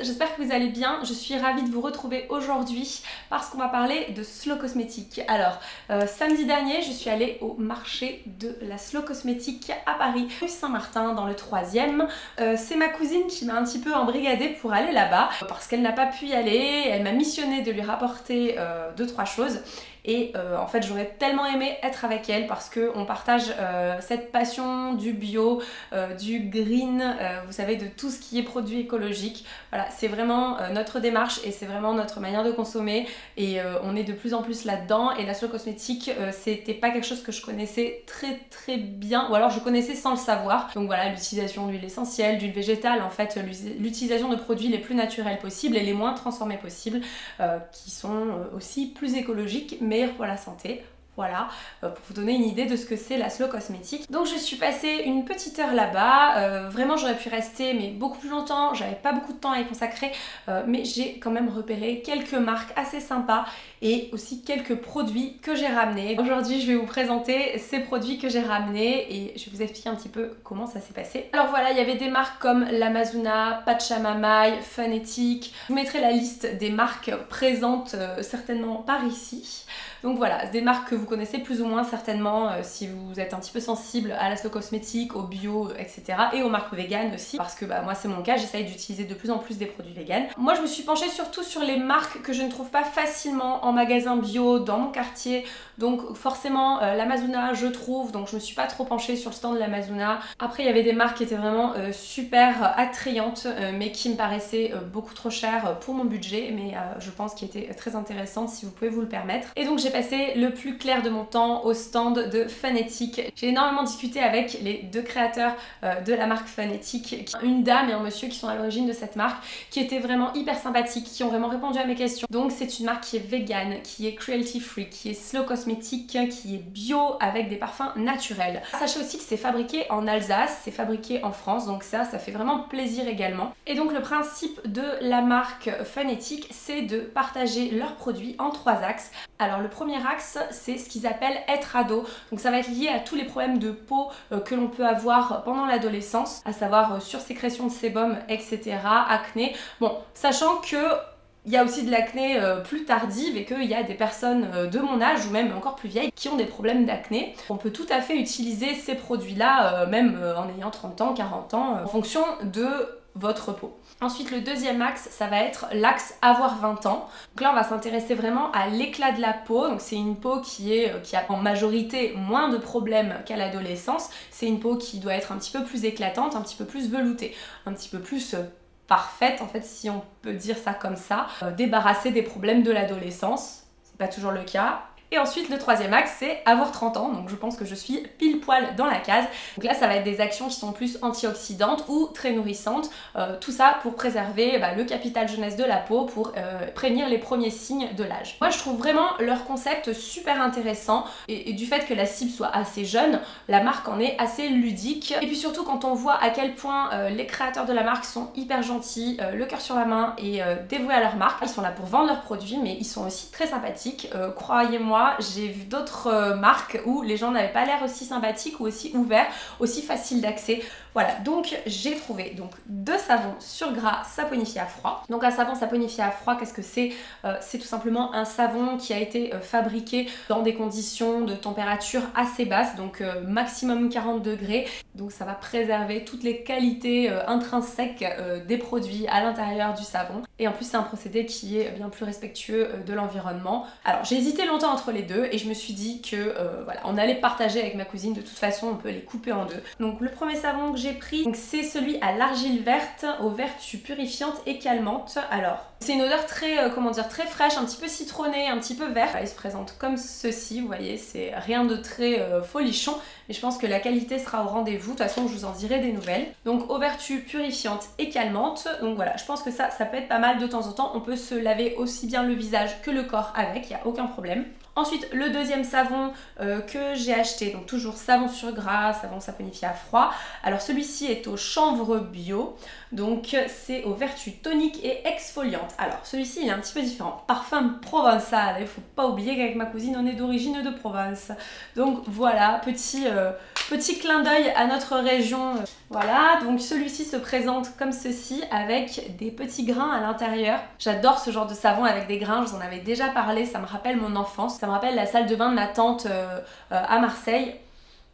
j'espère que vous allez bien. Je suis ravie de vous retrouver aujourd'hui parce qu'on va parler de Slow Cosmétique. Alors, samedi dernier, je suis allée au marché de la Slow Cosmétique à Paris, rue Saint-Martin, dans le 3e. C'est ma cousine qui m'a un petit peu embrigadée pour aller là-bas parce qu'elle n'a pas pu y aller. Elle m'a missionnée de lui rapporter 2-3 choses. Et en fait j'aurais tellement aimé être avec elle parce qu'on partage cette passion du bio, du green, vous savez, de tout ce qui est produit écologique. Voilà, c'est vraiment notre démarche et c'est vraiment notre manière de consommer et on est de plus en plus là-dedans. Et la Slow Cosmétique, c'était pas quelque chose que je connaissais très bien, ou alors je connaissais sans le savoir. Donc voilà, l'utilisation d'huile essentielle, d'huile végétale, en fait l'utilisation de produits les plus naturels possibles et les moins transformés possibles, qui sont aussi plus écologiques, meilleurs pour la santé. Voilà, pour vous donner une idée de ce que c'est la Slow Cosmétique. Donc je suis passée une petite heure là-bas, vraiment j'aurais pu rester mais beaucoup plus longtemps, j'avais pas beaucoup de temps à y consacrer, mais j'ai quand même repéré quelques marques assez sympas et aussi quelques produits que j'ai ramenés. Aujourd'hui je vais vous présenter ces produits que j'ai ramenés et je vais vous expliquer un petit peu comment ça s'est passé. Alors voilà, il y avait des marques comme l'Amazona, Pachamamay, Fanetic. Je vous mettrai la liste des marques présentes certainement par ici. Donc voilà, des marques que vous connaissez plus ou moins certainement si vous êtes un petit peu sensible à la Slow Cosmétique, au bio, etc. Et aux marques véganes aussi, parce que moi c'est mon cas, j'essaye d'utiliser de plus en plus des produits véganes. Moi je me suis penchée surtout sur les marques que je ne trouve pas facilement en magasin bio dans mon quartier. Donc forcément l'Amazona je trouve, donc je me suis pas trop penchée sur le stand de l'Amazona. Après il y avait des marques qui étaient vraiment super attrayantes mais qui me paraissaient beaucoup trop chères pour mon budget, mais je pense qu'ils étaient très intéressantes si vous pouvez vous le permettre. Et donc j'ai passé le plus clair de mon temps au stand de Fanetic. J'ai énormément discuté avec les deux créateurs de la marque Fanetic, une dame et un monsieur qui sont à l'origine de cette marque, qui étaient vraiment hyper sympathiques, qui ont vraiment répondu à mes questions. Donc c'est une marque qui est végane, qui est cruelty free, qui est slow cosmétique, qui est bio avec des parfums naturels. Sachez aussi que c'est fabriqué en Alsace, c'est fabriqué en France, donc ça fait vraiment plaisir également. Et donc le principe de la marque Fanetic, c'est de partager leurs produits en 3 axes. Alors le premier axe, c'est ce qu'ils appellent être ado. Donc ça va être lié à tous les problèmes de peau que l'on peut avoir pendant l'adolescence, à savoir sursécrétion de sébum, etc., acné. Bon, sachant que il y a aussi de l'acné plus tardive et qu'il y a des personnes de mon âge ou même encore plus vieilles qui ont des problèmes d'acné. On peut tout à fait utiliser ces produits-là, même en ayant 30 ans, 40 ans, en fonction de votre peau. Ensuite le deuxième axe, ça va être l'axe avoir 20 ans. Donc là on va s'intéresser vraiment à l'éclat de la peau. Donc c'est une peau qui a en majorité moins de problèmes qu'à l'adolescence. C'est une peau qui doit être un petit peu plus éclatante, un petit peu plus veloutée, un petit peu plus parfaite en fait, si on peut dire ça comme ça, débarrassée des problèmes de l'adolescence. C'est pas toujours le cas. Et ensuite le troisième axe, c'est avoir 30 ans, donc je pense que je suis pile poil dans la case. Donc là ça va être des actions qui sont plus antioxydantes ou très nourrissantes, tout ça pour préserver le capital jeunesse de la peau, pour prévenir les premiers signes de l'âge. Moi je trouve vraiment leur concept super intéressant et du fait que la cible soit assez jeune, la marque en est assez ludique. Et puis surtout quand on voit à quel point les créateurs de la marque sont hyper gentils, le cœur sur la main et dévoués à leur marque. Ils sont là pour vendre leurs produits mais ils sont aussi très sympathiques, croyez-moi. J'ai vu d'autres marques où les gens n'avaient pas l'air aussi sympathiques ou aussi ouverts, aussi faciles d'accès. Voilà, donc j'ai trouvé donc 2 savons sur gras saponifiés à froid. Donc un savon saponifié à froid, qu'est-ce que c'est? C'est tout simplement un savon qui a été fabriqué dans des conditions de température assez basses, donc maximum 40 degrés. Donc ça va préserver toutes les qualités intrinsèques des produits à l'intérieur du savon. Et en plus c'est un procédé qui est bien plus respectueux de l'environnement. Alors j'ai hésité longtemps entre les deux et je me suis dit que voilà, on allait partager avec ma cousine. De toute façon on peut les couper en deux. Donc le premier savon que j'ai pris, c'est celui à l'argile verte, aux vertus purifiantes et calmantes. Alors c'est une odeur très comment dire, très fraîche, un petit peu citronnée, un petit peu vert. Il se présente comme ceci, vous voyez, c'est rien de très folichon, mais je pense que la qualité sera au rendez-vous. De toute façon je vous en dirai des nouvelles. Donc aux vertus purifiantes et calmantes. Donc voilà, je pense que ça peut être pas mal de temps en temps. On peut se laver aussi bien le visage que le corps avec, il n'y a aucun problème. Ensuite, le deuxième savon que j'ai acheté, donc toujours savon sur gras, savon saponifié à froid. Alors celui-ci est au chanvre bio, donc c'est aux vertus toniques et exfoliantes. Alors celui-ci il est un petit peu différent, parfum provençal, il ne faut pas oublier qu'avec ma cousine on est d'origine de Provence. Donc voilà, petit clin d'œil à notre région. Voilà, donc celui-ci se présente comme ceci avec des petits grains à l'intérieur. J'adore ce genre de savon avec des grains, je vous en avais déjà parlé, ça me rappelle mon enfance. Ça me rappelle la salle de bain de ma tante à Marseille.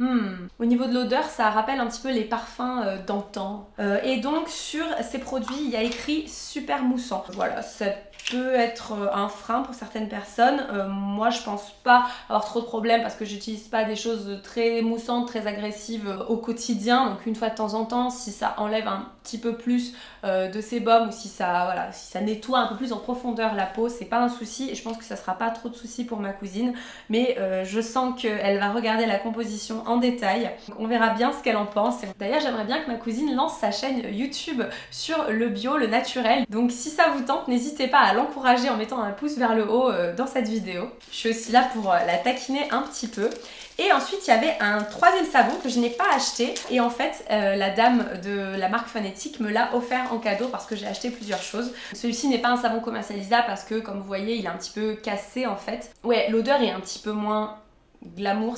Au niveau de l'odeur, ça rappelle un petit peu les parfums d'antan. Et donc sur ces produits, il y a écrit super moussant. Voilà, ça peut être un frein pour certaines personnes. Moi, je pense pas avoir trop de problèmes parce que j'utilise pas des choses très moussantes, très agressives au quotidien. Donc une fois de temps en temps, si ça enlève un petit peu plus de sébum ou si ça, voilà, si ça nettoie un peu plus en profondeur la peau, c'est pas un souci et je pense que ça sera pas trop de soucis pour ma cousine. Mais je sens qu'elle va regarder la composition en détail. Donc on verra bien ce qu'elle en pense. D'ailleurs, j'aimerais bien que ma cousine lance sa chaîne YouTube sur le bio, le naturel. Donc si ça vous tente, n'hésitez pas à l'encourager en mettant un pouce vers le haut dans cette vidéo. Je suis aussi là pour la taquiner un petit peu. Et ensuite, il y avait un troisième savon que je n'ai pas acheté. Et en fait, la dame de la marque Phonétique me l'a offert en cadeau parce que j'ai acheté plusieurs choses. Celui-ci n'est pas un savon commercialisable parce que, comme vous voyez, il est un petit peu cassé en fait. Ouais, l'odeur est un petit peu moins glamour,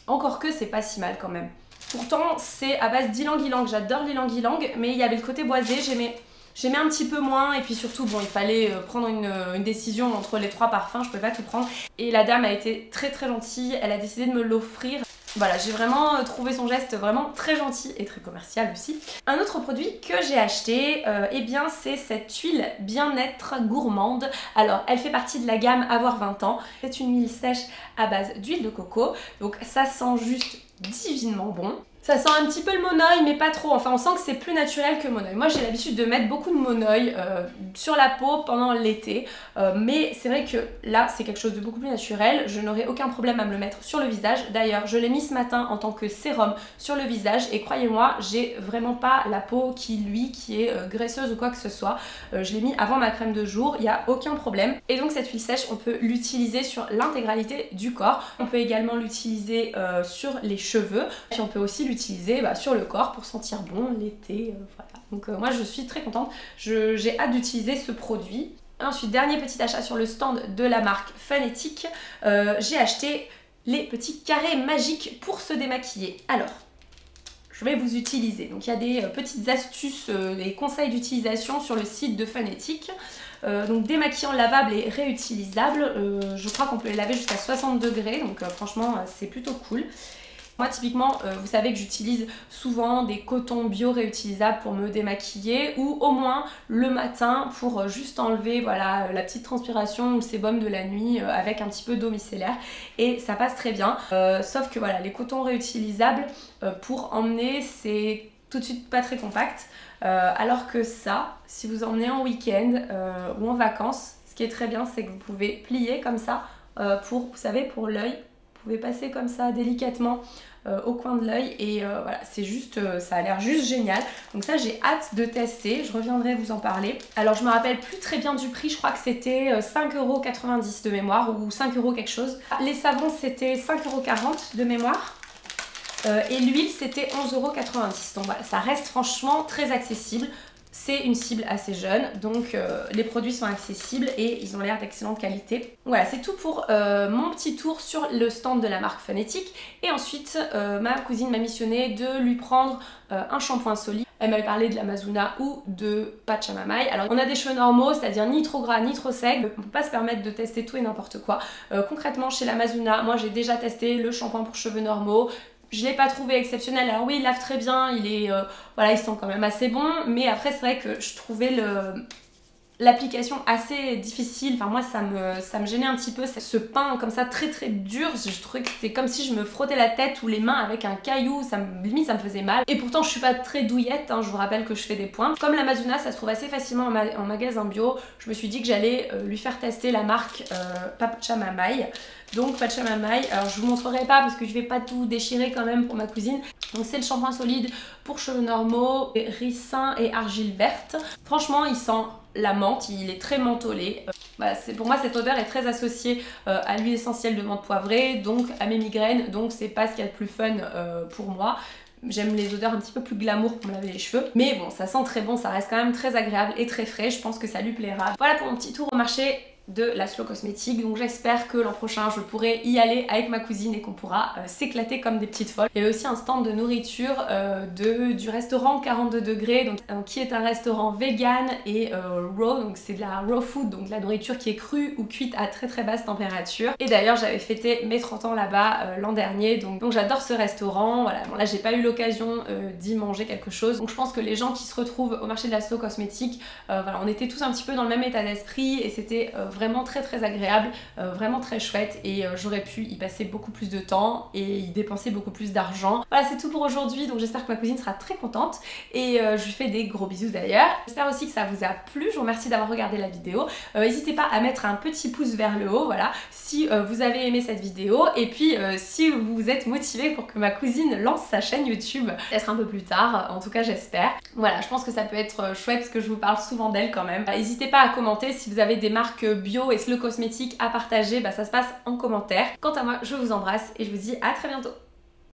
encore que c'est pas si mal quand même. Pourtant, c'est à base d'ylang-ylang. J'adore l'ylang-ylang, mais il y avait le côté boisé, j'aimais un petit peu moins et puis surtout bon il fallait prendre une décision entre les trois parfums, je pouvais pas tout prendre et la dame a été très très gentille, elle a décidé de me l'offrir. Voilà, j'ai vraiment trouvé son geste vraiment très gentil et très commercial aussi. Un autre produit que j'ai acheté, eh bien c'est cette huile bien-être gourmande. Alors elle fait partie de la gamme Avoir 20 ans. C'est une huile sèche à base d'huile de coco, donc ça sent juste divinement bon. Ça sent un petit peu le monoeil mais pas trop, enfin on sent que c'est plus naturel que monoeil. Moi j'ai l'habitude de mettre beaucoup de monoeil sur la peau pendant l'été, mais c'est vrai que là c'est quelque chose de beaucoup plus naturel, je n'aurai aucun problème à me le mettre sur le visage. D'ailleurs je l'ai mis ce matin en tant que sérum sur le visage et croyez-moi j'ai vraiment pas la peau qui est graisseuse ou quoi que ce soit. Je l'ai mis avant ma crème de jour, il n'y a aucun problème. Et donc cette huile sèche on peut l'utiliser sur l'intégralité du corps, on peut également l'utiliser sur les cheveux, puis on peut aussi l'utiliser sur le corps pour sentir bon l'été, voilà. Donc moi je suis très contente, j'ai hâte d'utiliser ce produit. Ensuite, dernier petit achat sur le stand de la marque Phonétique, j'ai acheté les petits carrés magiques pour se démaquiller. Alors, je vais vous utiliser, donc il y a des petites astuces, des conseils d'utilisation sur le site de Phonétique. Donc démaquillant lavable et réutilisable, je crois qu'on peut les laver jusqu'à 60 degrés, donc franchement c'est plutôt cool. Moi typiquement, vous savez que j'utilise souvent des cotons bio réutilisables pour me démaquiller ou au moins le matin pour juste enlever voilà, la petite transpiration ou le sébum de la nuit avec un petit peu d'eau micellaire et ça passe très bien. Sauf que voilà, les cotons réutilisables pour emmener c'est tout de suite pas très compact. Alors que ça, si vous emmenez en week-end ou en vacances, ce qui est très bien c'est que vous pouvez plier comme ça pour, vous savez, pour l'œil. Vous pouvez passer comme ça délicatement au coin de l'œil et voilà, c'est juste, ça a l'air juste génial. Donc ça j'ai hâte de tester, je reviendrai vous en parler. Alors je me rappelle plus très bien du prix, je crois que c'était 5,90 € de mémoire ou 5 € quelque chose. Les savons c'était 5,40 € de mémoire. Et l'huile c'était 11,90 €. Donc voilà, ça reste franchement très accessible. C'est une cible assez jeune, donc les produits sont accessibles et ils ont l'air d'excellente qualité. Voilà, c'est tout pour mon petit tour sur le stand de la marque Phonétique. Et ensuite, ma cousine m'a missionné de lui prendre un shampoing solide. Elle m'avait parlé de l'Amazuna ou de Pachamamay. Alors on a des cheveux normaux, c'est-à-dire ni trop gras ni trop sec. On ne peut pas se permettre de tester tout et n'importe quoi. Concrètement chez l'Amazuna, moi j'ai déjà testé le shampoing pour cheveux normaux. Je l'ai pas trouvé exceptionnel. Alors oui, il lave très bien, il est voilà, il sent quand même assez bon, mais après c'est vrai que je trouvais l'application assez difficile. Enfin moi ça me gênait un petit peu, ce pain comme ça très très dur. Je trouvais que c'était comme si je me frottais la tête ou les mains avec un caillou, limite ça me faisait mal. Et pourtant je suis pas très douillette, hein, je vous rappelle que je fais des pointes. Comme l'Amazuna ça se trouve assez facilement en magasin bio, je me suis dit que j'allais lui faire tester la marque Pachamamay. Donc Pachamamay, alors je vous montrerai pas parce que je vais pas tout déchirer quand même pour ma cousine. Donc c'est le shampoing solide pour cheveux normaux, ricin et argile verte. Franchement il sent la menthe, il est très mentholé. Voilà, pour moi cette odeur est très associée à l'huile essentielle de menthe poivrée, donc à mes migraines, donc c'est pas ce qu'il y a de plus fun pour moi. J'aime les odeurs un petit peu plus glamour pour me laver les cheveux. Mais bon, ça sent très bon, ça reste quand même très agréable et très frais. Je pense que ça lui plaira. Voilà pour mon petit tour au marché de la Slow Cosmétique. Donc j'espère que l'an prochain je pourrai y aller avec ma cousine et qu'on pourra s'éclater comme des petites folles. Il y avait aussi un stand de nourriture du restaurant 42 degrés, donc qui est un restaurant vegan et raw, donc c'est de la raw food, donc de la nourriture qui est crue ou cuite à très très basse température. Et d'ailleurs j'avais fêté mes 30 ans là-bas l'an dernier, donc j'adore ce restaurant. Voilà, bon là j'ai pas eu l'occasion d'y manger quelque chose. Donc je pense que les gens qui se retrouvent au marché de la Slow Cosmétique, voilà, on était tous un petit peu dans le même état d'esprit et c'était vraiment très très agréable, vraiment très chouette, et j'aurais pu y passer beaucoup plus de temps et y dépenser beaucoup plus d'argent. Voilà, c'est tout pour aujourd'hui, donc j'espère que ma cousine sera très contente et je lui fais des gros bisous d'ailleurs. J'espère aussi que ça vous a plu, je vous remercie d'avoir regardé la vidéo. N'hésitez pas à mettre un petit pouce vers le haut, voilà, si vous avez aimé cette vidéo, et puis si vous êtes motivé pour que ma cousine lance sa chaîne YouTube, peut-être un peu plus tard, en tout cas j'espère. Voilà, je pense que ça peut être chouette parce que je vous parle souvent d'elle quand même. N'hésitez pas à commenter si vous avez des marques bio et slow cosmétiques à partager, ça se passe en commentaire. Quant à moi, je vous embrasse et je vous dis à très bientôt.